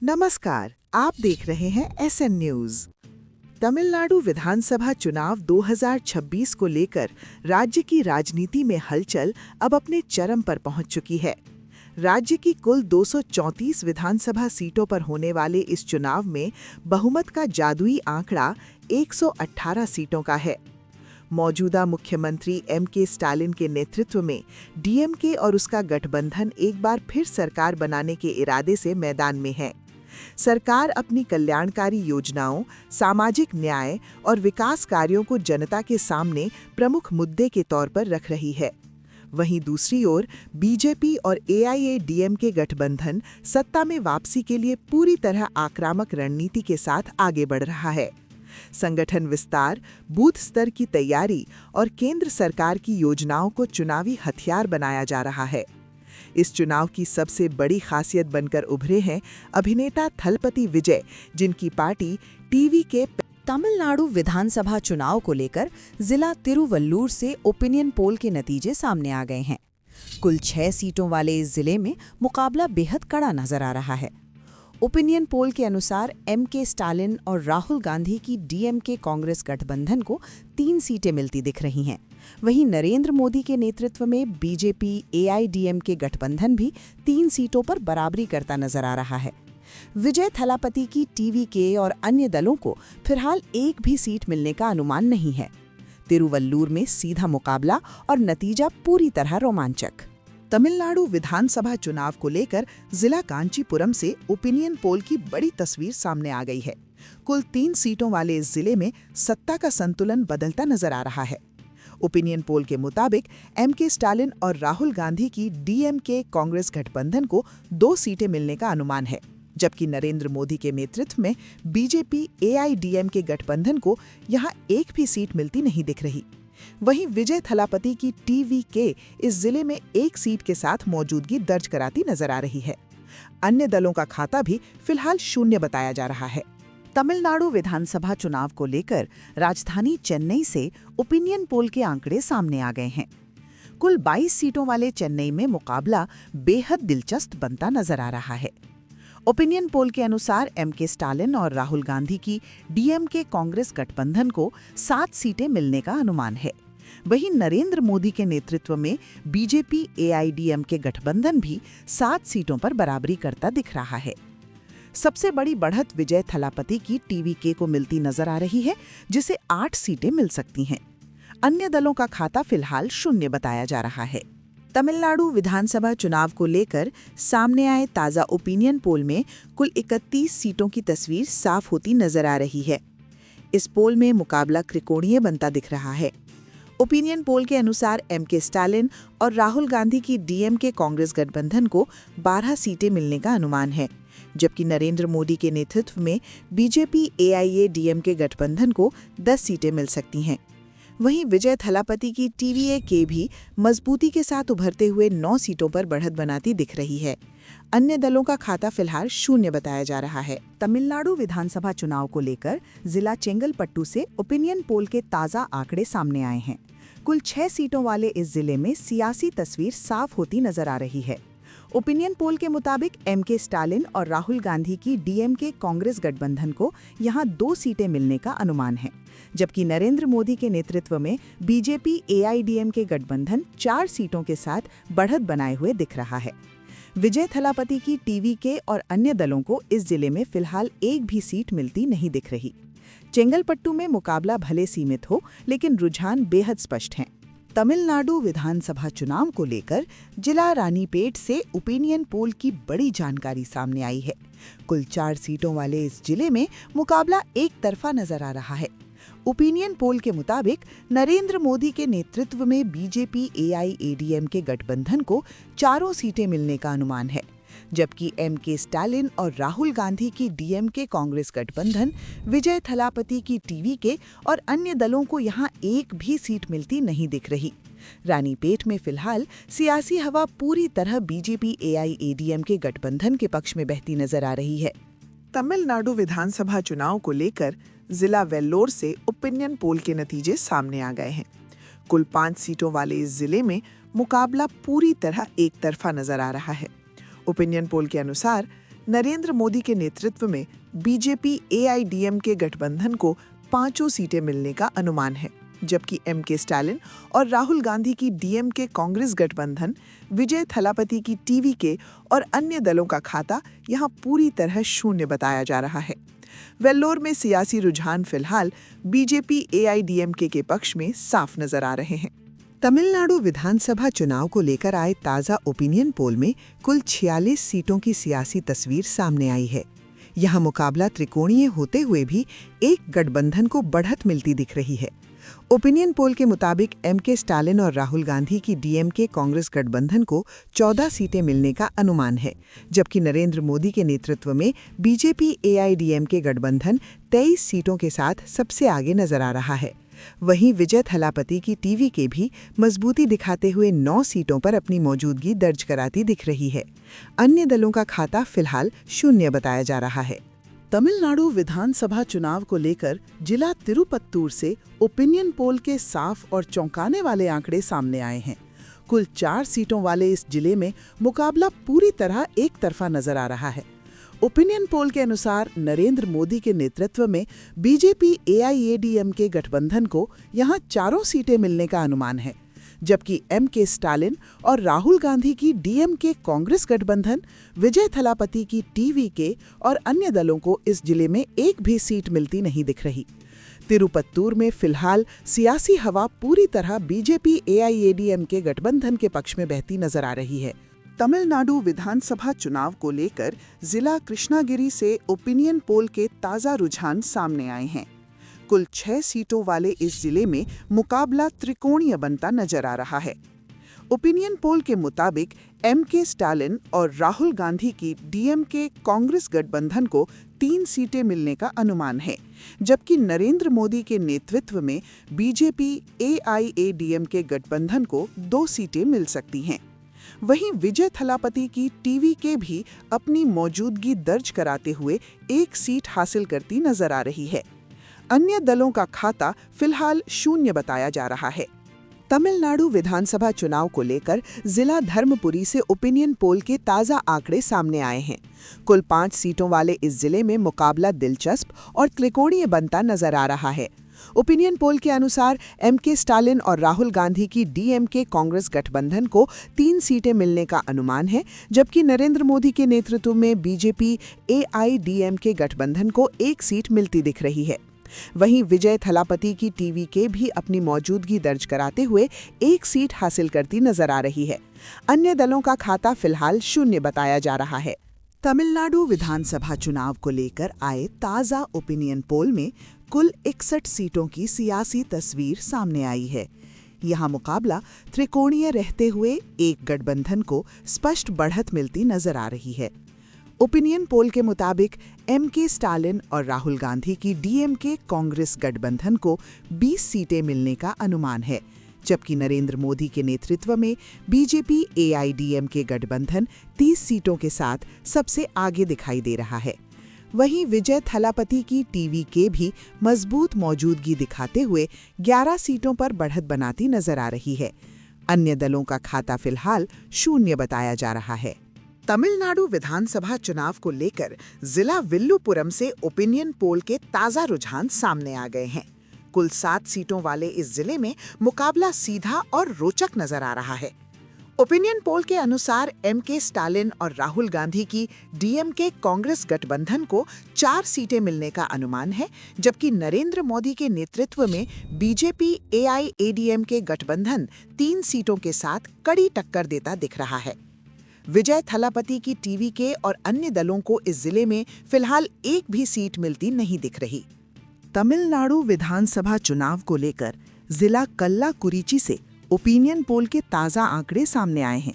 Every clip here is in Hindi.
नमस्कार, आप देख रहे हैं एसएन न्यूज। तमिलनाडु विधानसभा चुनाव 2026 को लेकर राज्य की राजनीति में हलचल अब अपने चरम पर पहुंच चुकी है। राज्य की कुल 234 विधानसभा सीटों पर होने वाले इस चुनाव में बहुमत का जादुई आंकड़ा 118 सीटों का है। मौजूदा मुख्यमंत्री एम.के. स्टालिन के नेतृत्व में डीएमके और उसका गठबंधन एक बार फिर सरकार बनाने के इरादे से मैदान में है। सरकार अपनी कल्याणकारी योजनाओं, सामाजिक न्याय और विकास कार्यों को जनता के सामने प्रमुख मुद्दे के तौर पर रख रही है। वहीं दूसरी ओर बीजेपी और एआईएडीएमके गठबंधन सत्ता में वापसी के लिए पूरी तरह आक्रामक रणनीति के साथ आगे बढ़ रहा है। संगठन विस्तार, बूथ स्तर की तैयारी और केंद्र सरकार की योजनाओं को चुनावी हथियार बनाया जा रहा है। इस चुनाव की सबसे बड़ी खासियत बनकर उभरे हैं अभिनेता थलपति विजय, जिनकी पार्टी टीवी के तमिलनाडु विधानसभा चुनाव को लेकर जिला तिरुवल्लुर से ओपिनियन पोल के नतीजे सामने आ गए हैं। कुल 6 सीटों वाले इस जिले में मुकाबला बेहद कड़ा नजर आ रहा है। ओपिनियन पोल के अनुसार एम.के. स्टालिन और राहुल गांधी की डीएमके कांग्रेस गठबंधन को 3 सीटें मिलती दिख रही हैं। वहीं नरेंद्र मोदी के नेतृत्व में बीजेपी एआईडीएमके गठबंधन भी 3 सीटों पर बराबरी करता नजर आ रहा है। विजय थलापति की टीवीके और अन्य दलों को फिलहाल एक भी सीट मिलने का अनुमान नहीं है। तिरुवल्लुर में सीधा मुकाबला और नतीजा पूरी तरह रोमांचक। तमिलनाडु विधानसभा चुनाव को लेकर जिला कांचीपुरम से ओपिनियन पोल की बड़ी तस्वीर सामने आ गई है। कुल 3 सीटों वाले इस जिले में सत्ता का संतुलन बदलता नजर आ रहा है। ओपिनियन पोल के मुताबिक एम.के. स्टालिन और राहुल गांधी की डीएमके कांग्रेस गठबंधन को 2 सीटें मिलने का अनुमान है, जबकि नरेंद्र मोदी के नेतृत्व में बीजेपी एआईडीएमके गठबंधन को यहां एक भी सीट मिलती नहीं दिख रही। वहीं विजय थलापति की टीवीके इस जिले में 1 सीट के साथ मौजूदगी दर्ज कराती नजर आ रही है। अन्य दलों का खाता भी फिलहाल शून्य बताया जा रहा है। तमिलनाडु विधानसभा चुनाव को लेकर राजधानी चेन्नई से ओपिनियन पोल के आंकड़े सामने आ गए हैं। कुल 22 सीटों वाले चेन्नई में मुकाबला बेहद दिलचस्प बनता नजर आ रहा है। ओपिनियन पोल के अनुसार एम.के. स्टालिन और राहुल गांधी की डीएमके कांग्रेस गठबंधन को 7 सीटें मिलने का अनुमान है। वहीं नरेंद्र मोदी के नेतृत्व में बीजेपी एआईडीएमके गठबंधन भी 7 सीटों पर बराबरी करता दिख रहा है। सबसे बड़ी बढ़त विजय थलापति की टीवीके को मिलती नजर आ रही है, जिसे 8 सीटें मिल सकती हैं। अन्य दलों का खाता फिलहाल शून्य बताया जा रहा है। तमिलनाडु विधानसभा चुनाव को लेकर सामने आए ताज़ा ओपिनियन पोल में कुल 31 सीटों की तस्वीर साफ होती नजर आ रही है। इस पोल में मुकाबला त्रिकोणीय बनता दिख रहा है। ओपिनियन पोल के अनुसार एम.के. स्टालिन और राहुल गांधी की डीएमके कांग्रेस गठबंधन को 12 सीटें मिलने का अनुमान है, जबकि नरेंद्र मोदी के नेतृत्व में बीजेपी एआईएडीएमके गठबंधन को 10 सीटें मिल सकती हैं। वहीं विजय थलापति की टीवीके भी मजबूती के साथ उभरते हुए 9 सीटों पर बढ़त बनाती दिख रही है। अन्य दलों का खाता फिलहाल शून्य बताया जा रहा है। तमिलनाडु विधानसभा चुनाव को लेकर जिला चेंगलपट्टू से ओपिनियन पोल के ताज़ा आंकड़े सामने आए हैं। कुल 6 सीटों वाले इस जिले में सियासी तस्वीर साफ होती नजर आ रही है। ओपिनियन पोल के मुताबिक एम.के. स्टालिन और राहुल गांधी की डीएमके कांग्रेस गठबंधन को यहां 2 सीटें मिलने का अनुमान है, जबकि नरेंद्र मोदी के नेतृत्व में बीजेपी एआईडीएमके गठबंधन 4 सीटों के साथ बढ़त बनाए हुए दिख रहा है। विजय थलापति की टीवीके और अन्य दलों को इस जिले में फिलहाल एक भी सीट मिलती नहीं दिख रही। चेंगलपट्टू में मुकाबला भले सीमित हो, लेकिन रुझान बेहद स्पष्ट हैं। तमिलनाडु विधानसभा चुनाव को लेकर जिला रानीपेट से ओपिनियन पोल की बड़ी जानकारी सामने आई है। कुल 4 सीटों वाले इस जिले में मुकाबला एक तरफा नजर आ रहा है। ओपिनियन पोल के मुताबिक नरेंद्र मोदी के नेतृत्व में बीजेपी एआईएडीएमके गठबंधन को 4 सीटें मिलने का अनुमान है, जबकि एम.के. स्टालिन और राहुल गांधी की डीएमके कांग्रेस गठबंधन, विजय थलापति की टीवीके और अन्य दलों को यहां एक भी सीट मिलती नहीं दिख रही। रानीपेट में फिलहाल सियासी हवा पूरी तरह बीजेपी एआईएडीएमके गठबंधन के पक्ष में बहती नजर आ रही है। तमिलनाडु विधानसभा चुनाव को लेकर जिला वेल्लोर से ओपिनियन पोल के नतीजे सामने आ गए हैं। कुल 5 सीटों वाले इस जिले में मुकाबला पूरी तरह एक तरफा नजर आ रहा है। ओपिनियन पोल के अनुसार नरेंद्र मोदी के नेतृत्व में बीजेपी एआईडीएमके गठबंधन को 5 सीटें मिलने का अनुमान है, जबकि एमके स्टालिन और राहुल गांधी की डीएमके कांग्रेस गठबंधन, विजय थलापति की टीवीके और अन्य दलों का खाता यहां पूरी तरह शून्य बताया जा रहा है। वेल्लोर में सियासी रुझान फिलहाल बीजेपी एआईडीएमके के पक्ष में साफ नजर आ रहे हैं। तमिलनाडु विधानसभा चुनाव को लेकर आए ताज़ा ओपिनियन पोल में कुल 46 सीटों की सियासी तस्वीर सामने आई है। यहाँ मुकाबला त्रिकोणीय होते हुए भी एक गठबंधन को बढ़त मिलती दिख रही है। ओपिनियन पोल के मुताबिक एमके स्टालिन और राहुल गांधी की डीएमके कांग्रेस गठबंधन को 14 सीटें मिलने का अनुमान है, जबकि नरेंद्र मोदी के नेतृत्व में बीजेपी एआईडीएमके गठबंधन 23 सीटों के साथ सबसे आगे नजर आ रहा है। वहीं विजय थलापति की टीवीके भी मजबूती दिखाते हुए 9 सीटों पर अपनी मौजूदगी दर्ज कराती दिख रही है। अन्य दलों का खाता फिलहाल शून्य बताया जा रहा है। तमिलनाडु विधानसभा चुनाव को लेकर जिला तिरुपत्तूर से ओपिनियन पोल के साफ और चौंकाने वाले आंकड़े सामने आए हैं। कुल 4 सीटों वाले इस जिले में मुकाबला पूरी तरह एक तरफा नजर आ रहा है। ओपिनियन पोल के अनुसार नरेंद्र मोदी के नेतृत्व में बीजेपी एआईएडीएमके गठबंधन को यहां 4 सीटें मिलने का अनुमान है, जबकि एमके स्टालिन और राहुल गांधी की डीएमके कांग्रेस गठबंधन, विजय थलापति की टीवीके और अन्य दलों को इस जिले में एक भी सीट मिलती नहीं दिख रही। तिरुपत्तूर में फिलहाल सियासी हवा पूरी तरह बीजेपी एआईएडीएमके गठबंधन के पक्ष में बहती नजर आ रही है। तमिलनाडु विधानसभा चुनाव को लेकर जिला कृष्णागिरी से ओपिनियन पोल के ताज़ा रुझान सामने आए हैं। कुल 6 सीटों वाले इस जिले में मुकाबला त्रिकोणीय बनता नजर आ रहा है। ओपिनियन पोल के मुताबिक एमके स्टालिन और राहुल गांधी की डीएमके कांग्रेस गठबंधन को 3 सीटें मिलने का अनुमान है, जबकि नरेंद्र मोदी के नेतृत्व में बीजेपी एआईएडीएमके गठबंधन को 2 सीटें मिल सकती हैं। वहीं विजय थलापति की टीवीके भी अपनी मौजूदगी दर्ज कराते हुए 1 सीट हासिल करती नजर आ रही है। अन्य दलों का खाता फिलहाल शून्य बताया जा रहा है। तमिलनाडु विधानसभा चुनाव को लेकर जिला धर्मपुरी से ओपिनियन पोल के ताज़ा आंकड़े सामने आए हैं। कुल 5 सीटों वाले इस जिले में मुकाबला दिलचस्प और त्रिकोणीय बनता नजर आ रहा है। ओपिनियन पोल के अनुसार एमके स्टालिन और राहुल गांधी की डीएमके कांग्रेस गठबंधन को 3 सीटें मिलने का अनुमान है, जबकि नरेंद्र मोदी के नेतृत्व में बीजेपी एआईडीएमके गठबंधन को 1 सीट मिलती दिख रही है। वहीं विजय थलापति की टीवीके भी अपनी मौजूदगी दर्ज कराते हुए 1 सीट हासिल करती नजर आ रही है। अन्य दलों का खाता फिलहाल शून्य बताया जा रहा है। तमिलनाडु विधानसभा चुनाव को लेकर आए ताज़ा ओपिनियन पोल में कुल 61 सीटों की सियासी तस्वीर सामने आई है। यहां मुकाबला त्रिकोणीय रहते हुए एक गठबंधन को स्पष्ट बढ़त मिलती नजर आ रही है। ओपिनियन पोल के मुताबिक एमके स्टालिन और राहुल गांधी की डीएमके कांग्रेस गठबंधन को 20 सीटें मिलने का अनुमान है, जबकि नरेंद्र मोदी के नेतृत्व में बीजेपी एआईडीएमके गठबंधन 30 सीटों के साथ सबसे आगे दिखाई दे रहा है। वहीं विजय थलापति की टीवीके भी मजबूत मौजूदगी दिखाते हुए 11 सीटों पर बढ़त बनाती नजर आ रही है। अन्य दलों का खाता फिलहाल शून्य बताया जा रहा है। तमिलनाडु विधानसभा चुनाव को लेकर जिला विल्लुपुरम से ओपिनियन पोल के ताज़ा रुझान सामने आ गए हैं। कुल 7 सीटों वाले इस जिले में मुकाबला सीधा और रोचक नजर आ रहा है। ओपिनियन पोल के अनुसार एमके स्टालिन और राहुल गांधी की डीएमके कांग्रेस गठबंधन को 4 सीटें मिलने का अनुमान है, जबकि नरेंद्र मोदी के नेतृत्व में बीजेपी एआईएडीएमके गठबंधन 3 सीटों के साथ कड़ी टक्कर देता दिख रहा है। विजय थलापति की टीवीके और अन्य दलों को इस जिले में फिलहाल एक भी सीट मिलती नहीं दिख रही। तमिलनाडु विधानसभा चुनाव को लेकर जिला कल्लाकुरिची से ओपिनियन पोल के ताज़ा आंकड़े सामने आए हैं।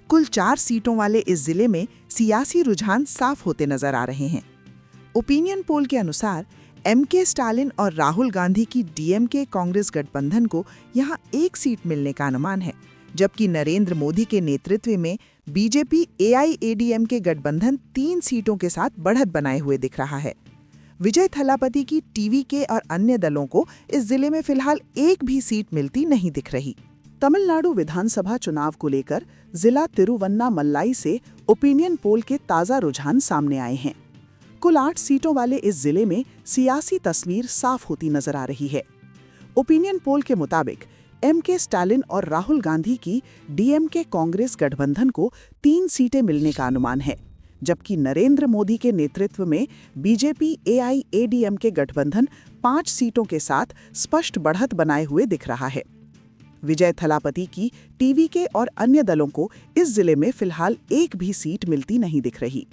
कुल 4 सीटों वाले इस जिले में सियासी रुझान साफ होते नजर आ रहे हैं। ओपिनियन पोल के अनुसार एमके स्टालिन और राहुल गांधी की डीएमके कांग्रेस गठबंधन को यहां 1 सीट मिलने का अनुमान है, जबकि नरेंद्र मोदी के नेतृत्व में बीजेपी एआईएडीएमके गठबंधन 3 सीटों के साथ बढ़त बनाए हुए दिख रहा है। विजय थलापति की टीवीके और अन्य दलों को इस जिले में फिलहाल एक भी सीट मिलती नहीं दिख रही। तमिलनाडु विधानसभा चुनाव को लेकर जिला तिरुवन्नामलाई से ओपिनियन पोल के ताजा रुझान सामने आए हैं। कुल 8 सीटों वाले इस जिले में सियासी तस्वीर साफ होती नजर आ रही है। ओपिनियन पोल के मुताबिक एमके स्टालिन और राहुल गांधी की डीएमके कांग्रेस गठबंधन को 3 सीटें मिलने का अनुमान है, जबकि नरेंद्र मोदी के नेतृत्व में बीजेपी एआईएडीएमके गठबंधन 5 सीटों के साथ स्पष्ट बढ़त बनाए हुए दिख रहा है। विजय थलापति की टीवीके और अन्य दलों को इस जिले में फिलहाल एक भी सीट मिलती नहीं दिख रही।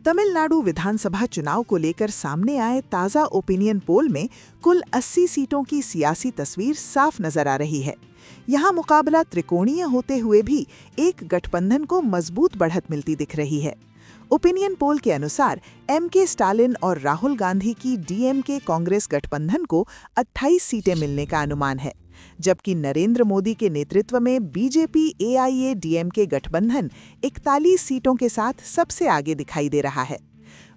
तमिलनाडु विधानसभा चुनाव को लेकर सामने आए ताजा ओपिनियन पोल में कुल 80 सीटों की सियासी तस्वीर साफ नजर आ रही है। यहाँ मुकाबला त्रिकोणीय होते हुए भी एक गठबंधन को मजबूत बढ़त मिलती दिख रही है। ओपिनियन पोल के अनुसार एमके स्टालिन और राहुल गांधी की डीएमके कांग्रेस गठबंधन को 28 सीटें मिलने का अनुमान है, जबकि नरेंद्र मोदी के नेतृत्व में बीजेपी एआईएडीएमके गठबंधन 41 सीटों के साथ सबसे आगे दिखाई दे रहा है।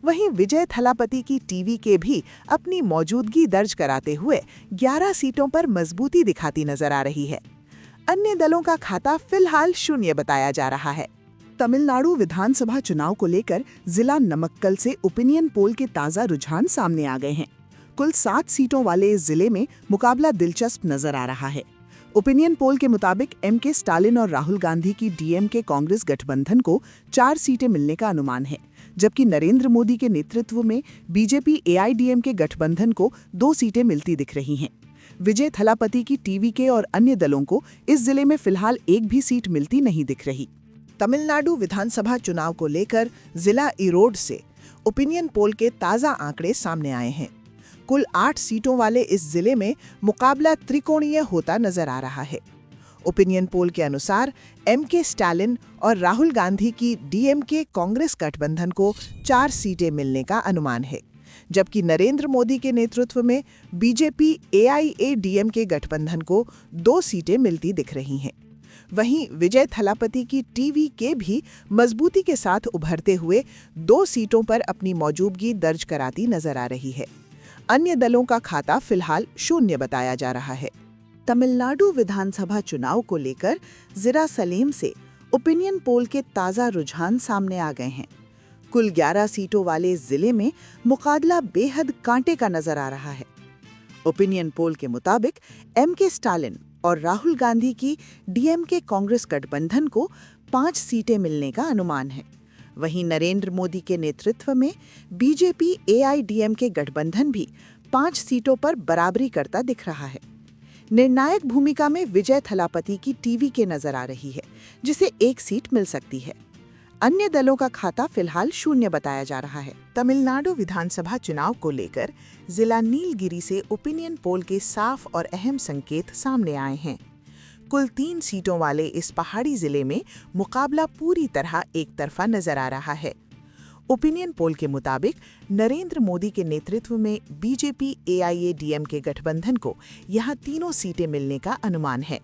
वहीं विजय थलापति की टीवीके भी अपनी मौजूदगी दर्ज कराते हुए 11 सीटों पर मजबूती दिखाती नजर आ रही है। अन्य दलों का खाता फिलहाल शून्य बताया जा रहा है। तमिलनाडु विधानसभा चुनाव को लेकर जिला नमक्कल से ओपिनियन पोल के ताजा रुझान सामने आ गए हैं। कुल 7 सीटों वाले इस जिले में मुकाबला दिलचस्प नजर आ रहा है। ओपिनियन पोल के मुताबिक एमके स्टालिन और राहुल गांधी की डीएमके कांग्रेस गठबंधन को 4 सीटें मिलने का अनुमान है, जबकि नरेंद्र मोदी के नेतृत्व में बीजेपी एआईडीएमके गठबंधन को 2 सीटें मिलती दिख रही हैं। विजय थलापति की टीवीके और अन्य दलों को इस जिले में फिलहाल एक भी सीट मिलती नहीं दिख रही। तमिलनाडु विधानसभा चुनाव को लेकर जिला ईरोड से ओपिनियन पोल के ताजा आंकड़े सामने आए हैं। कुल 8 सीटों वाले इस जिले में मुकाबला त्रिकोणीय होता नजर आ रहा है। ओपिनियन पोल के अनुसार एमके स्टालिन और राहुल गांधी की डीएमके कांग्रेस गठबंधन को 4 सीटें मिलने का अनुमान है, जबकि नरेंद्र मोदी के नेतृत्व में बीजेपी एआईएडीएमके गठबंधन को 2 सीटें मिलती दिख रही हैं। वहीं विजय थलापति की टीवीके भी मजबूती के साथ उभरते हुए 2 सीटों पर अपनी मौजूदगी दर्ज कराती नजर आ रही है। अन्य दलों का खाता फिलहाल शून्य बताया जा रहा है। तमिलनाडु विधानसभा चुनाव को लेकर जिला सलेम से ओपिनियन पोल के ताजा रुझान सामने आ गए हैं। कुल 11 सीटों वाले जिले में मुकाबला बेहद कांटे का नजर आ रहा है। ओपिनियन पोल के मुताबिक एमके स्टालिन और राहुल गांधी की डीएमके कांग्रेस गठबंधन को 5 सीटें मिलने का अनुमान है। वहीं नरेंद्र मोदी के नेतृत्व में बीजेपी एआईडीएमके गठबंधन भी 5 सीटों पर बराबरी करता दिख रहा है। निर्णायक भूमिका में विजय थलापति की टीवीके नजर आ रही है, जिसे 1 सीट मिल सकती है। अन्य दलों का खाता फिलहाल शून्य बताया जा रहा है। तमिलनाडु विधानसभा चुनाव को लेकर जिला नीलगिरी से ओपिनियन पोल के साफ और अहम संकेत सामने आए हैं। कुल 3 सीटों वाले इस पहाड़ी जिले में मुकाबला पूरी तरह एक तरफा नजर आ रहा है। ओपिनियन पोल के मुताबिक नरेंद्र मोदी के नेतृत्व में बीजेपी एआईएडीएमके गठबंधन को यहां 3 सीटें मिलने का अनुमान है,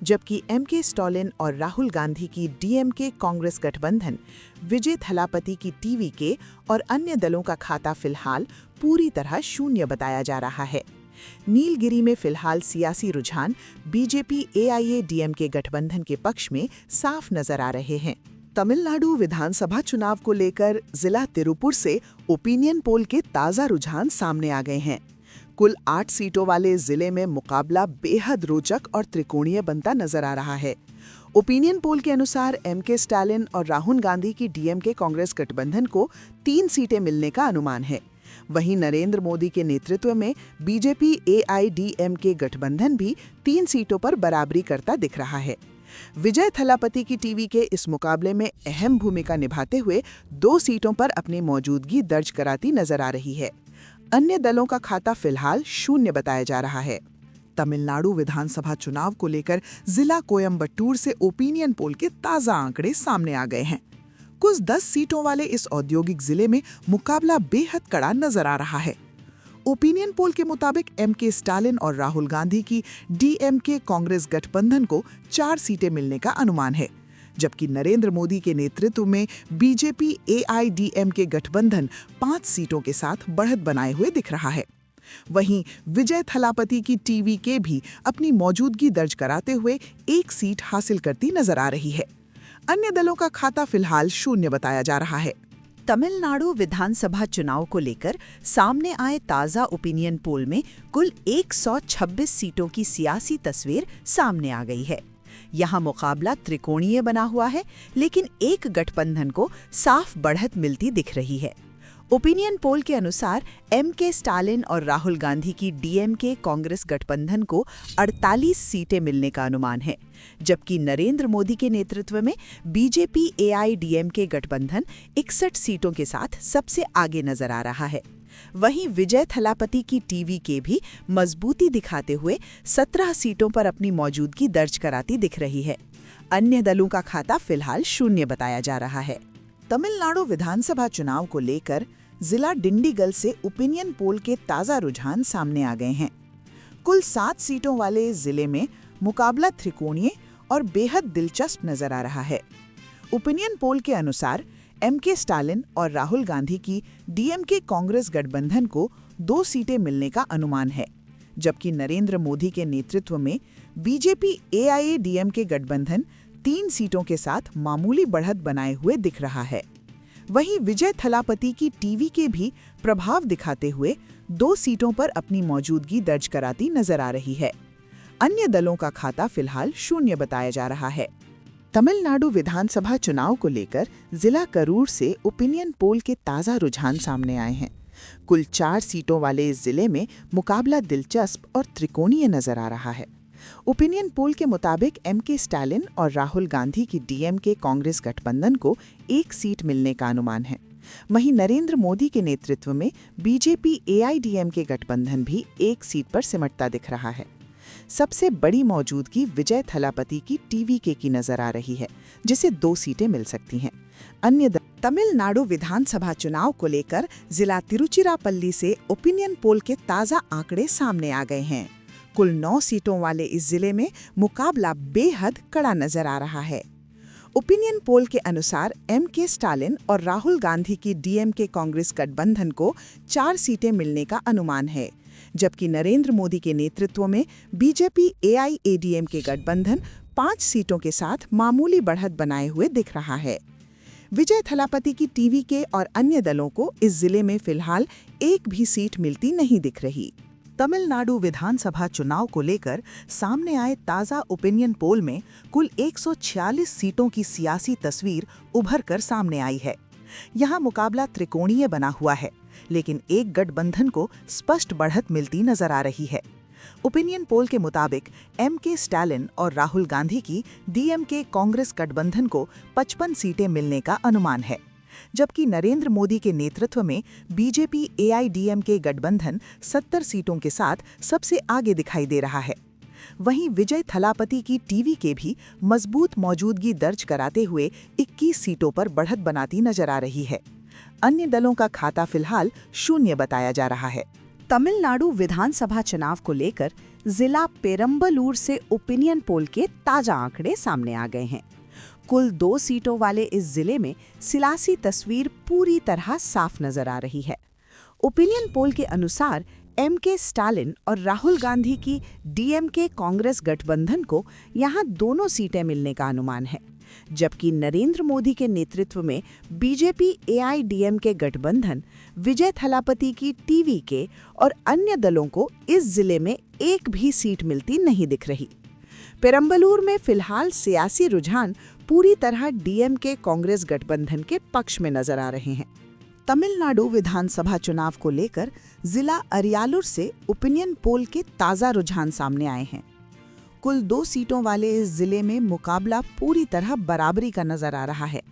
जबकि एमके स्टालिन और राहुल गांधी की डीएमके कांग्रेस गठबंधन, विजय थलापति की टीवीके और अन्य दलों का खाता फिलहाल पूरी तरह शून्य बताया जा रहा है। नीलगिरी में फिलहाल सियासी रुझान बीजेपी एआईएडीएमके गठबंधन के पक्ष में साफ नजर आ रहे हैं। तमिलनाडु विधानसभा चुनाव को लेकर जिला तिरुपुर से ओपिनियन पोल के ताजा रुझान सामने आ गए हैं। कुल 8 सीटों वाले जिले में मुकाबला बेहद रोचक और त्रिकोणीय बनता नजर आ रहा है। ओपिनियन पोल के अनुसार एमके स्टालिन और राहुल गांधी की डीएमके कांग्रेस गठबंधन को 3 सीटें मिलने का अनुमान है। वहीं नरेंद्र मोदी के नेतृत्व में बीजेपी एआईडीएमके गठबंधन भी 3 सीटों पर बराबरी करता दिख रहा है। विजय थलापति की टीवीके इस मुकाबले में अहम भूमिका निभाते हुए 2 सीटों पर अपनी मौजूदगी दर्ज कराती नजर आ रही है। अन्य दलों का खाता फिलहाल शून्य बताया जा रहा है। तमिलनाडु विधानसभा चुनाव को लेकर जिला कोयम्बटूर से ओपिनियन पोल के ताजा आंकड़े सामने आ गए हैं। कुछ 10 सीटों वाले इस औद्योगिक जिले में मुकाबला बेहद कड़ा नजर आ रहा है। ओपिनियन पोल के मुताबिक एमके स्टालिन और राहुल गांधी की डीएमके कांग्रेस गठबंधन को 4 सीटें मिलने का अनुमान है, जबकि नरेंद्र मोदी के नेतृत्व में बीजेपी एआईडीएमके गठबंधन 5 सीटों के साथ बढ़त बनाए हुए दिख रहा है। वहीं विजय थलापति की टीवीके भी अपनी मौजूदगी दर्ज कराते हुए एक सीट हासिल करती नजर आ रही है। अन्य दलों का खाता फिलहाल शून्य बताया जा रहा है। तमिलनाडु विधानसभा चुनाव को लेकर सामने आए ताज़ा ओपिनियन पोल में कुल 126 सीटों की सियासी तस्वीर सामने आ गई है। यहाँ मुकाबला त्रिकोणीय बना हुआ है, लेकिन एक गठबंधन को साफ बढ़त मिलती दिख रही है। ओपिनियन पोल के अनुसार एम.के. स्टालिन और राहुल गांधी की डीएमके कांग्रेस गठबंधन को 48 सीटें मिलने का अनुमान है, जबकि नरेंद्र मोदी के नेतृत्व में बीजेपी एआईडीएमके गठबंधन 61 सीटों के साथ सबसे आगे नजर आ रहा है। वहीं विजय थलापति की टीवीके भी मजबूती दिखाते हुए 17 सीटों पर अपनी मौजूदगी दर्ज कराती दिख रही है। अन्य दलों का खाता फिलहाल शून्य बताया जा रहा है। तमिलनाडु विधानसभा चुनाव को लेकर जिला डिंडीगल से ओपिनियन पोल के ताज़ा रुझान सामने आ गए हैं। कुल 7 सीटों वाले इस जिले में मुकाबला त्रिकोणीय और बेहद दिलचस्प नजर आ रहा है। ओपिनियन पोल के अनुसार एम.के. स्टालिन और राहुल गांधी की डीएमके कांग्रेस गठबंधन को 2 सीटें मिलने का अनुमान है, जबकि नरेंद्र मोदी के नेतृत्व में बीजेपी एआईएडीएमके गठबंधन 3 सीटों के साथ मामूली बढ़त बनाए हुए दिख रहा है। वहीं विजय थलापति की टीवीके भी प्रभाव दिखाते हुए 2 सीटों पर अपनी मौजूदगी दर्ज कराती नजर आ रही है। अन्य दलों का खाता फिलहाल शून्य बताया जा रहा है। तमिलनाडु विधानसभा चुनाव को लेकर जिला करूर से ओपिनियन पोल के ताज़ा रुझान सामने आए हैं। कुल 4 सीटों वाले इस जिले में मुकाबला दिलचस्प और त्रिकोणीय नजर आ रहा है। ओपिनियन पोल के मुताबिक एम.के. स्टालिन और राहुल गांधी की डीएमके कांग्रेस गठबंधन को 1 सीट मिलने का अनुमान है। वहीं नरेंद्र मोदी के नेतृत्व में बीजेपी एआईडीएमके गठबंधन भी 1 सीट पर सिमटता दिख रहा है। सबसे बड़ी मौजूदगी विजय थलापति की टीवीके की नजर आ रही है, जिसे 2 सीटें मिल सकती हैं। तमिलनाडु विधानसभा चुनाव को लेकर जिला तिरुचिरापल्ली से ओपिनियन पोल के ताज़ा आंकड़े सामने आ गए हैं। कुल 9 सीटों वाले इस जिले में मुकाबला बेहद कड़ा नजर आ रहा है। ओपिनियन पोल के अनुसार एम.के. स्टालिन और राहुल गांधी की डीएमके कांग्रेस गठबंधन को 4 सीटें मिलने का अनुमान है, जबकि नरेंद्र मोदी के नेतृत्व में बीजेपी एआईएडीएमके गठबंधन 5 सीटों के साथ मामूली बढ़त बनाए हुए दिख रहा है। विजय थलापति की टीवीके और अन्य दलों को इस जिले में फिलहाल एक भी सीट मिलती नहीं दिख रही। तमिलनाडु विधानसभा चुनाव को लेकर सामने आए ताज़ा ओपिनियन पोल में कुल 146 सीटों की सियासी तस्वीर उभर कर सामने आई है। यहाँ मुकाबला त्रिकोणीय बना हुआ है, लेकिन एक गठबंधन को स्पष्ट बढ़त मिलती नजर आ रही है। ओपिनियन पोल के मुताबिक एम.के. स्टालिन और राहुल गांधी की डीएमके कांग्रेस गठबंधन को 55 सीटें मिलने का अनुमान है, जबकि नरेंद्र मोदी के नेतृत्व में बीजेपी एआईडीएमके गठबंधन 70 सीटों के साथ सबसे आगे दिखाई दे रहा है। वहीं विजय थलापति की टीवीके भी मजबूत मौजूदगी दर्ज कराते हुए 21 सीटों पर बढ़त बनाती नजर आ रही है। अन्य दलों का खाता फिलहाल शून्य बताया जा रहा है। तमिलनाडु विधानसभा चुनाव को लेकर जिला पेरम्बलूर से ओपिनियन पोल के ताजा आंकड़े सामने आ गए हैं। कुल 2 सीटों वाले इस जिले में सियासी तस्वीर पूरी तरह साफ नजर आ रही है। ओपिनियन पोल के अनुसार एम.के. स्टालिन और राहुल गांधी की डीएमके कांग्रेस गठबंधन को यहां दोनों सीटें मिलने का अनुमान है, जबकि नरेंद्र मोदी के नेतृत्व में बीजेपी एआईडीएमके गठबंधन, विजय थलापति की टीवीके और अन्य दलों को इस जिले में एक भी सीट मिलती नहीं दिख रही। पेरम्बलूर में फिलहाल सियासी रुझान पूरी तरह डीएमके कांग्रेस गठबंधन के पक्ष में नजर आ रहे हैं। तमिलनाडु विधानसभा चुनाव को लेकर जिला अरियालूर से ओपिनियन पोल के ताज़ा रुझान सामने आए हैं। कुल 2 सीटों वाले इस जिले में मुकाबला पूरी तरह बराबरी का नजर आ रहा है।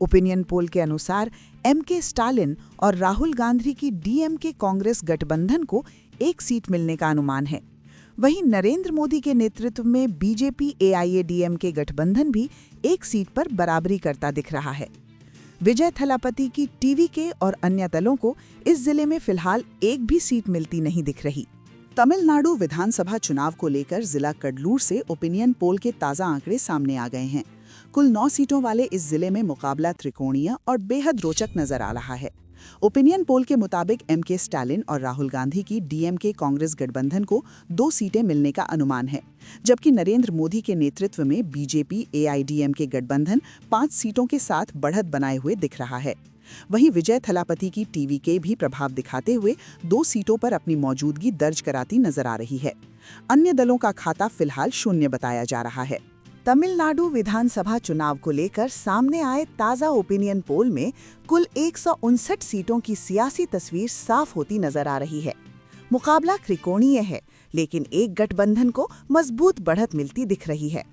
ओपिनियन पोल के अनुसार एम.के. स्टालिन और राहुल गांधी की डीएमके कांग्रेस गठबंधन को 1 सीट मिलने का अनुमान है। वहीं नरेंद्र मोदी के नेतृत्व में बीजेपी एआईएडीएमके गठबंधन भी 1 सीट पर बराबरी करता दिख रहा है। विजय थलापति की टीवीके और अन्य दलों को इस जिले में फिलहाल एक भी सीट मिलती नहीं दिख रही। तमिलनाडु विधानसभा चुनाव को लेकर जिला कडलूर से ओपिनियन पोल के ताज़ा आंकड़े सामने आ गए हैं। कुल 9 सीटों वाले इस जिले में मुकाबला त्रिकोणीय और बेहद रोचक नजर आ रहा है। ओपिनियन पोल के मुताबिक एमके स्टालिन और राहुल गांधी की डीएमके कांग्रेस गठबंधन को 2 सीटें मिलने का अनुमान है, जबकि नरेंद्र मोदी के नेतृत्व में बीजेपी एआईडीएमके गठबंधन 5 सीटों के साथ बढ़त बनाए हुए दिख रहा है। वहीं विजय थलापति की टीवीके भी प्रभाव दिखाते हुए 2 सीटों पर अपनी मौजूदगी दर्ज कराती नजर आ रही है। अन्य दलों का खाता फिलहाल शून्य बताया जा रहा है। तमिलनाडु विधानसभा चुनाव को लेकर सामने आए ताज़ा ओपिनियन पोल में कुल 159 सीटों की सियासी तस्वीर साफ होती नजर आ रही है। मुकाबला त्रिकोणीय है, लेकिन एक गठबंधन को मजबूत बढ़त मिलती दिख रही है।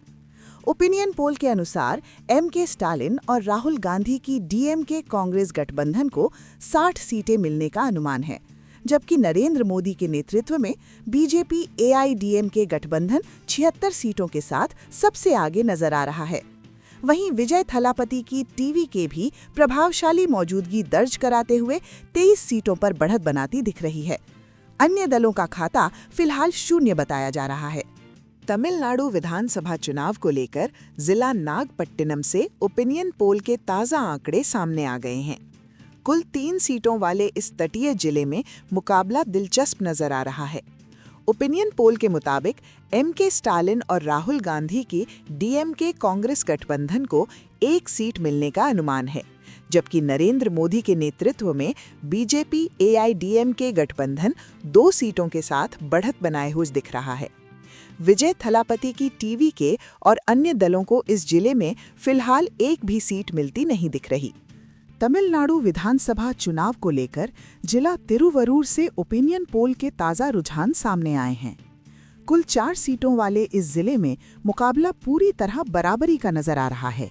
ओपिनियन पोल के अनुसार एमके स्टालिन और राहुल गांधी की डीएमके कांग्रेस गठबंधन को 60 सीटें मिलने का अनुमान है, जबकि नरेंद्र मोदी के नेतृत्व में बीजेपी एआईडीएमके गठबंधन 76 सीटों के साथ सबसे आगे नजर आ रहा है। वहीं विजय थलापति की टीवीके भी प्रभावशाली मौजूदगी दर्ज कराते हुए 23 सीटों पर बढ़त बनाती दिख रही है। अन्य दलों का खाता फिलहाल शून्य बताया जा रहा है। तमिलनाडु विधानसभा चुनाव को लेकर जिला नागपट्टिनम से ओपिनियन पोल के ताज़ा आंकड़े सामने आ गए हैं। कुल 3 सीटों वाले इस तटीय जिले में मुकाबला दिलचस्प नजर आ रहा है। ओपिनियन पोल के मुताबिक एमके स्टालिन और राहुल गांधी की डीएमके कांग्रेस गठबंधन को 1 सीट मिलने का अनुमान है, जबकि नरेंद्र मोदी के नेतृत्व में बीजेपी एआईडीएमके गठबंधन 2 सीटों के साथ बढ़त बनाए हुए दिख रहा है। विजय थलापति की टीवीके और अन्य दलों को इस जिले में फिलहाल एक भी सीट मिलती नहीं दिख रही। तमिलनाडु विधानसभा चुनाव को लेकर जिला तिरुवरूर से ओपिनियन पोल के ताज़ा रुझान सामने आए हैं। कुल 4 सीटों वाले इस जिले में मुकाबला पूरी तरह बराबरी का नजर आ रहा है।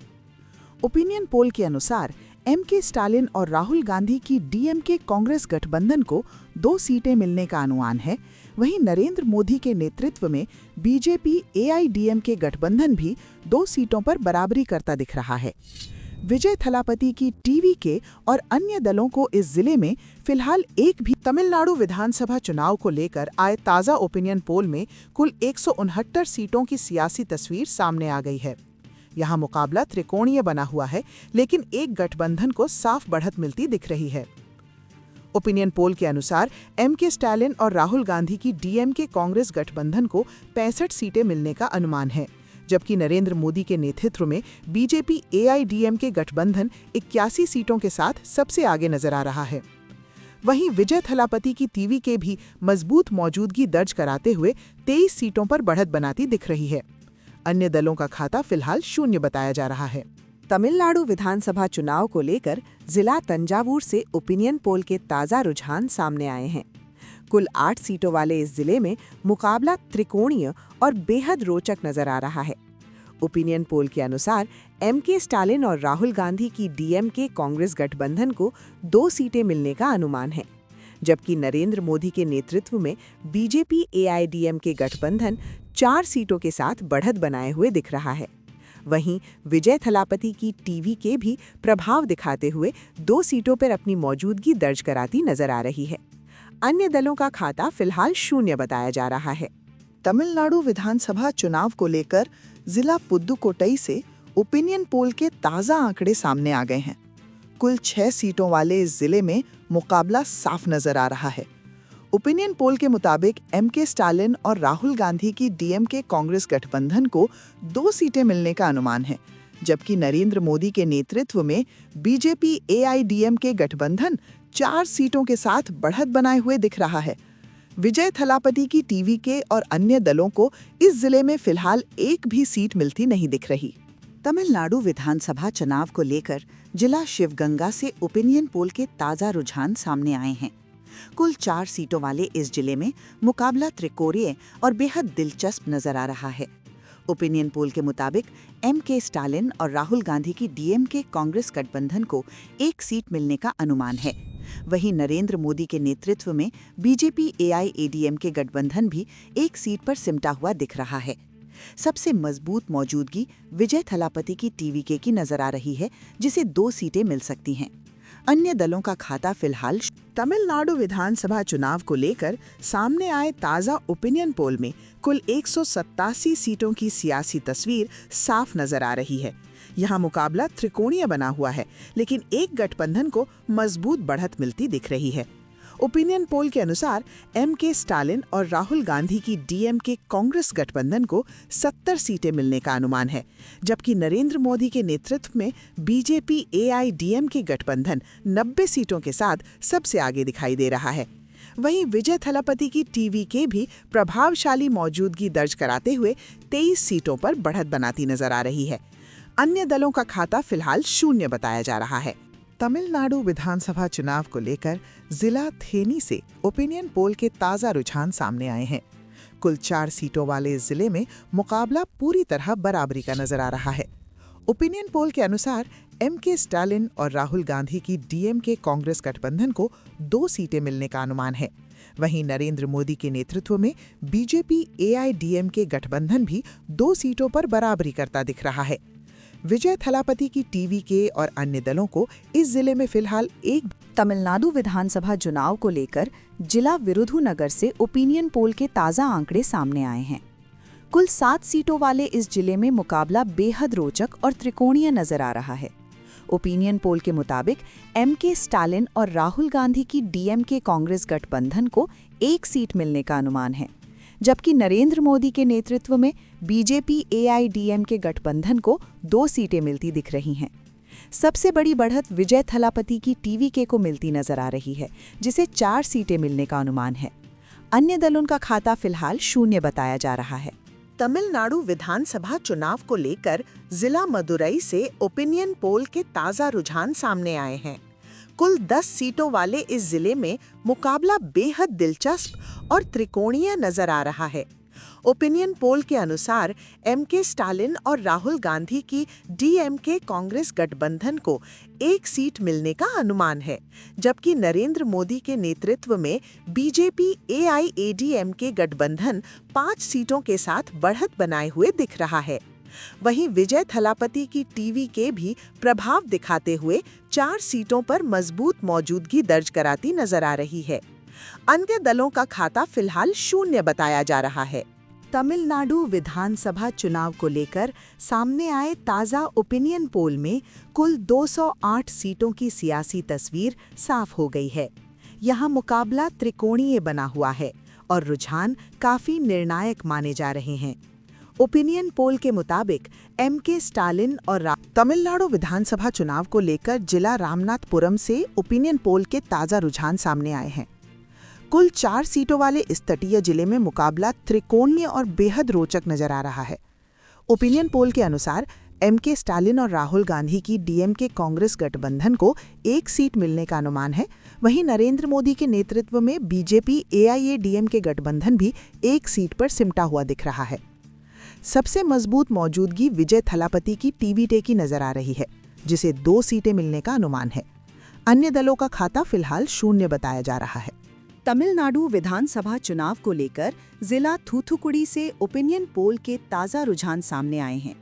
ओपिनियन पोल के अनुसार एमके स्टालिन और राहुल गांधी की डीएमके कांग्रेस गठबंधन को 2 सीटें मिलने का अनुमान है। वहीं नरेंद्र मोदी के नेतृत्व में बीजेपी एआईडीएमके गठबंधन भी 2 सीटों पर बराबरी करता दिख रहा है। विजय थलापति की टीवीके और अन्य दलों को इस जिले में फिलहाल एक भी। तमिलनाडु विधानसभा चुनाव को लेकर आए ताज़ा ओपिनियन पोल में कुल 169 सीटों की सियासी तस्वीर सामने आ गई है। यहाँ मुकाबला त्रिकोणीय बना हुआ है, लेकिन एक गठबंधन को साफ बढ़त मिलती दिख रही है। ओपिनियन पोल के अनुसार एमके स्टालिन और राहुल गांधी की डीएमके कांग्रेस गठबंधन को 65 सीटें मिलने का अनुमान है, जबकि नरेंद्र मोदी के नेतृत्व में बीजेपी एआईडीएमके गठबंधन 81 सीटों के साथ सबसे आगे नजर आ रहा है। वहीं विजय थलापति की टीवीके भी मजबूत मौजूदगी दर्ज कराते हुए 23 सीटों पर बढ़त बनाती दिख रही है। अन्य दलों का खाता फिलहाल शून्य बताया जा रहा है। तमिलनाडु विधानसभा चुनाव को लेकर जिला तंजावुर से ओपिनियन पोल के ताज़ा रुझान सामने आए हैं। कुल 8 सीटों वाले इस जिले में मुकाबला त्रिकोणीय और बेहद रोचक नजर आ रहा है। ओपिनियन पोल के अनुसार एमके स्टालिन और राहुल गांधी की डीएमके कांग्रेस गठबंधन को 2 सीटें मिलने का अनुमान है, जबकि नरेंद्र मोदी के नेतृत्व में बीजेपी एआईडीएमके गठबंधन 4 सीटों के साथ बढ़त बनाए हुए दिख रहा है। वहीं विजय थलापति की टीवीके भी प्रभाव दिखाते हुए 2 सीटों पर अपनी मौजूदगी दर्ज कराती नजर आ रही है। अन्य दलों का खाता फिलहाल शून्य बताया जा रहा है। तमिलनाडु विधानसभा चुनाव को लेकर जिला पुदुकोट्टई से ओपिनियन पोल के ताज़ा आंकड़े सामने आ गए हैं। कुल 6 सीटों वाले इस जिले में मुकाबला साफ नजर आ रहा है। ओपिनियन पोल के मुताबिक एमके स्टालिन और राहुल गांधी की डीएमके कांग्रेस गठबंधन को 2 सीटें मिलने का अनुमान है, जबकि नरेंद्र मोदी के नेतृत्व में बीजेपी एआईडीएमके गठबंधन 4 सीटों के साथ बढ़त बनाए हुए दिख रहा है। विजय थलापति की टीवीके और अन्य दलों को इस जिले में फिलहाल एक भी सीट मिलती नहीं दिख रही। तमिलनाडु विधानसभा चुनाव को लेकर जिला शिवगंगा से ओपिनियन पोल के ताज़ा रुझान सामने आए हैं। कुल 4 सीटों वाले इस जिले में मुकाबला त्रिकोणीय और बेहद दिलचस्प नजर आ रहा है। ओपिनियन पोल के मुताबिक एमके स्टालिन और राहुल गांधी की डीएमके कांग्रेस गठबंधन को 1 सीट मिलने का अनुमान है। वहीं नरेंद्र मोदी के नेतृत्व में बीजेपी एआईएडीएमके गठबंधन भी 1 सीट पर सिमटा हुआ दिख रहा है। सबसे मजबूत मौजूदगी विजय थलापति की टीवीके की नजर आ रही है, जिसे 2 सीटें मिल सकती हैं। अन्य दलों का खाता फिलहाल। तमिलनाडु विधानसभा चुनाव को लेकर सामने आए ताज़ा ओपिनियन पोल में कुल 187 सीटों की सियासी तस्वीर साफ नजर आ रही है। यहाँ मुकाबला त्रिकोणीय बना हुआ है, लेकिन एक गठबंधन को मजबूत बढ़त मिलती दिख रही है। ओपिनियन पोल के अनुसार एम.के. स्टालिन और राहुल गांधी की डीएमके कांग्रेस गठबंधन को 70 सीटें मिलने का अनुमान है, जबकि नरेंद्र मोदी के नेतृत्व में बीजेपी एआईडीएमके गठबंधन 90 सीटों के साथ सबसे आगे दिखाई दे रहा है। वहीं विजय थलापति की टीवीके भी प्रभावशाली मौजूदगी दर्ज कराते हुए 23 सीटों पर बढ़त बनाती नजर आ रही है। अन्य दलों का खाता फिलहाल शून्य बताया जा रहा है। तमिलनाडु विधानसभा चुनाव को लेकर जिला थेनी से ओपिनियन पोल के ताजा रुझान सामने आए हैं। कुल 4 सीटों वाले इस जिले में मुकाबला पूरी तरह बराबरी का नजर आ रहा है। ओपिनियन पोल के अनुसार एम.के. स्टालिन और राहुल गांधी की डीएमके कांग्रेस गठबंधन को 2 सीटें मिलने का अनुमान है। वहीं नरेंद्र मोदी के नेतृत्व में बीजेपी एआईडीएमके गठबंधन भी 2 सीटों पर बराबरी करता दिख रहा है। विजय थलापति की टीवीके और अन्य दलों को इस जिले में फिलहाल एक तमिलनाडु विधानसभा चुनाव को लेकर जिला विरुधुनगर से ओपिनियन पोल के ताजा आंकड़े सामने आए हैं। कुल 7 सीटों वाले इस जिले में मुकाबला बेहद रोचक और त्रिकोणीय नजर आ रहा है। ओपिनियन पोल के मुताबिक एम.के. स्टालिन और राहुल गांधी की डीएमके कांग्रेस गठबंधन को 1 सीट मिलने का अनुमान है, जबकि नरेंद्र मोदी के नेतृत्व में बीजेपी एआईडीएमके गठबंधन को 2 सीटें मिलती दिख रही हैं। सबसे बड़ी बढ़त विजय थलापति की टीवीके को मिलती नजर आ रही है, जिसे 4 सीटें मिलने का अनुमान है। अन्य दलों का खाता फिलहाल शून्य बताया जा रहा है। तमिलनाडु विधानसभा चुनाव को लेकर जिला मदुरई से ओपिनियन पोल के ताजा रुझान सामने आए हैं। कुल 10 सीटों वाले इस जिले में मुकाबला बेहद दिलचस्प और त्रिकोणीय नजर आ रहा है। ओपिनियन पोल के अनुसार एम.के. स्टालिन और राहुल गांधी की डीएमके कांग्रेस गठबंधन को 1 सीट मिलने का अनुमान है, जबकि नरेंद्र मोदी के नेतृत्व में बीजेपी एआईएडीएमके गठबंधन 5 सीटों के साथ बढ़त बनाए हुए दिख रहा है। वहीं विजय थलापति की टीवीके भी प्रभाव दिखाते हुए 4 सीटों पर मजबूत मौजूदगी दर्ज कराती नजर आ रही है। अन्य दलों का खाता फिलहाल शून्य बताया जा रहा है। तमिलनाडु विधानसभा चुनाव को लेकर सामने आए ताजा ओपिनियन पोल में कुल 208 सीटों की सियासी तस्वीर साफ हो गई है। यहाँ मुकाबला त्रिकोणीय बना हुआ है और रुझान काफी निर्णायक माने जा रहे हैं। ओपिनियन पोल के मुताबिक एम.के. स्टालिन और तमिलनाडु विधानसभा चुनाव को लेकर जिला रामनाथपुरम से ओपिनियन पोल के ताजा रुझान सामने आए हैं। कुल 4 सीटों वाले इस तटीय जिले में मुकाबला त्रिकोणीय और बेहद रोचक नजर आ रहा है। ओपिनियन पोल के अनुसार एम.के. स्टालिन और राहुल गांधी की डीएमके कांग्रेस गठबंधन को 1 सीट मिलने का अनुमान है। वहीं नरेंद्र मोदी के नेतृत्व में बीजेपी एआईएडीएमके गठबंधन भी 1 सीट पर सिमटा हुआ दिख रहा है। सबसे मजबूत मौजूदगी विजय थलापति की टीवीके की नजर आ रही है, जिसे 2 सीटें मिलने का अनुमान है। अन्य दलों का खाता फिलहाल शून्य बताया जा रहा है। तमिलनाडु विधानसभा चुनाव को लेकर जिला थूथुकुडी से ओपिनियन पोल के ताजा रुझान सामने आए हैं।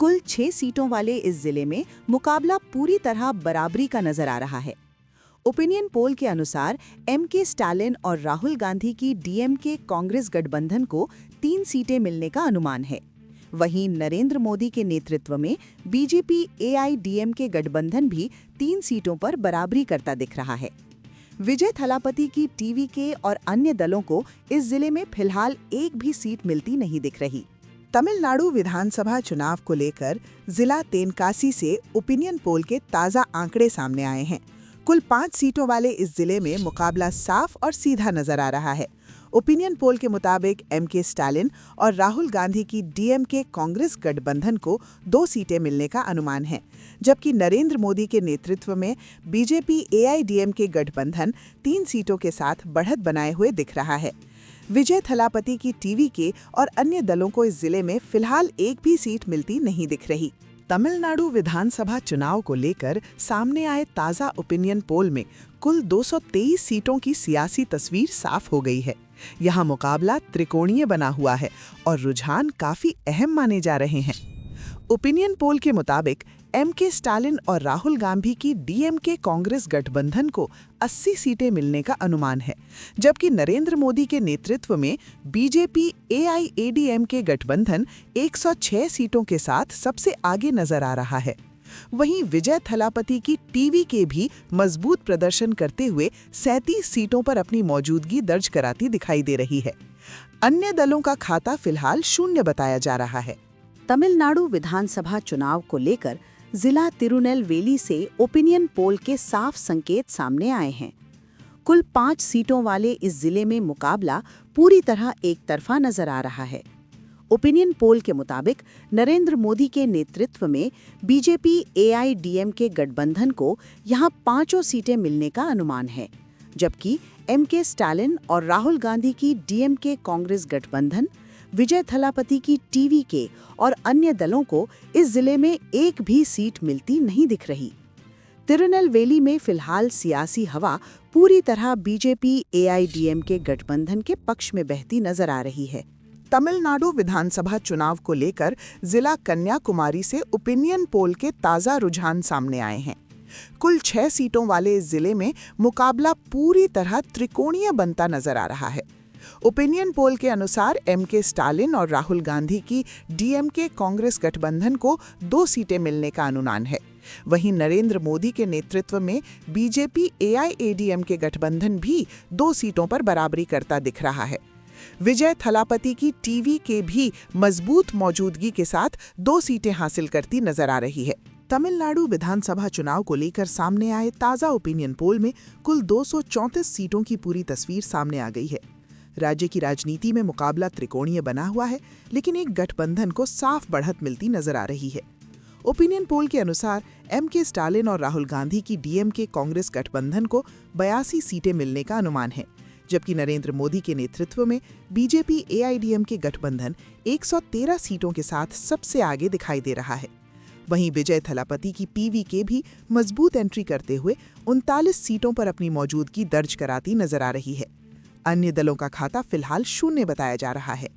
कुल 6 सीटों वाले इस जिले में मुकाबला पूरी तरह बराबरी का नजर आ रहा है। ओपिनियन पोल के अनुसार एम.के. स्टालिन और राहुल गांधी की डीएमके कांग्रेस गठबंधन को 3 सीटें मिलने का अनुमान है। वहीं नरेंद्र मोदी के नेतृत्व में बीजेपी एआईडीएमके गठबंधन भी 3 सीटों पर बराबरी करता दिख रहा है। विजय थलापति की टीवीके और अन्य दलों को इस जिले में फिलहाल 1 भी सीट मिलती नहीं दिख रही। तमिलनाडु विधानसभा चुनाव को लेकर जिला तेनकासी से ओपिनियन पोल के ताजा आंकड़े सामने आए हैं। कुल 5 सीटों वाले इस जिले में मुकाबला साफ और सीधा नजर आ रहा है। ओपिनियन पोल के मुताबिक एम.के. स्टालिन और राहुल गांधी की डीएमके कांग्रेस गठबंधन को 2 सीटें मिलने का अनुमान है, जबकि नरेंद्र मोदी के नेतृत्व में बीजेपी एआईडीएमके गठबंधन 3 सीटों के साथ बढ़त बनाए हुए दिख रहा है। विजय थलापति की टीवीके और अन्य दलों को इस जिले में फिलहाल 1 भी सीट मिलती नहीं दिख रही। तमिलनाडु विधानसभा चुनाव को लेकर सामने आए ताजा ओपिनियन पोल में कुल 223 सीटों की सियासी तस्वीर साफ हो गई है। यहाँ मुकाबला त्रिकोणीय बना हुआ है और रुझान काफी अहम माने जा रहे हैं। ओपिनियन पोल के मुताबिक एमके स्टालिन और राहुल गांधी की डीएमके कांग्रेस गठबंधन को 80 सीटें मिलने का अनुमान है, जबकि नरेंद्र मोदी के नेतृत्व में बीजेपी एआईएडीएमके गठबंधन 106 सीटों के साथ सबसे आगे नजर आ रहा है। वहीं विजय थलापति की टीवीके भी मजबूत प्रदर्शन करते हुए 37 सीटों पर अपनी मौजूदगी दर्ज कराती दिखाई दे रही है। अन्य दलों का खाता फिलहाल शून्य बताया जा रहा है। तमिलनाडु विधानसभा चुनाव को लेकर जिला तिरुनेलवेली से ओपिनियन पोल के साफ संकेत सामने आए हैं। कुल 5 सीटों वाले इस जिले में मुकाबला पूरी तरह एक तरफा नजर आ रहा है। ओपिनियन पोल के मुताबिक नरेंद्र मोदी के नेतृत्व में बीजेपी एआईडीएमके गठबंधन को यहां 5 सीटें मिलने का अनुमान है, जबकि एमके स्टालिन और राहुल गांधी की डीएमके कांग्रेस गठबंधन, विजय थलापति की टीवीके और अन्य दलों को इस जिले में एक भी सीट मिलती नहीं दिख रही। तिरुनेलवेली में फिलहाल सियासी हवा पूरी तरह बीजेपी एआईडीएमके गठबंधन के पक्ष में बहती नजर आ रही है। तमिलनाडु विधानसभा चुनाव को लेकर जिला कन्याकुमारी से ओपिनियन पोल के ताजा रुझान सामने आए हैं। कुल 6 सीटों वाले इस जिले में मुकाबला पूरी तरह त्रिकोणीय बनता नजर आ रहा है। ओपिनियन पोल के अनुसार एमके स्टालिन और राहुल गांधी की डीएमके कांग्रेस गठबंधन को 2 सीटें मिलने का अनुमान है। वहीं नरेंद्र मोदी के नेतृत्व में बीजेपी एआईएडीएमके गठबंधन भी 2 सीटों पर बराबरी करता दिख रहा है। विजय थलापति की टीवीके भी मजबूत मौजूदगी के साथ 2 सीटें हासिल करती नजर आ रही है। तमिलनाडु विधानसभा चुनाव को लेकर सामने आए ताजा ओपिनियन पोल में कुल 234 सीटों की पूरी तस्वीर सामने आ गई है। राज्य की राजनीति में मुकाबला त्रिकोणीय बना हुआ है, लेकिन एक गठबंधन को साफ बढ़त मिलती नजर आ रही है। ओपिनियन पोल के अनुसार एमके स्टालिन और राहुल गांधी की डीएमके कांग्रेस गठबंधन को 82 सीटें मिलने का अनुमान है, जबकि नरेंद्र मोदी के नेतृत्व में बीजेपी एआईडीएमके गठबंधन 113 सीटों के साथ सबसे आगे दिखाई दे रहा है। वहीं विजय थलापति की पीवीके भी मजबूत एंट्री करते हुए 39 सीटों पर अपनी मौजूदगी दर्ज कराती नजर आ रही है। अन्य दलों का खाता फिलहाल शून्य बताया जा रहा है।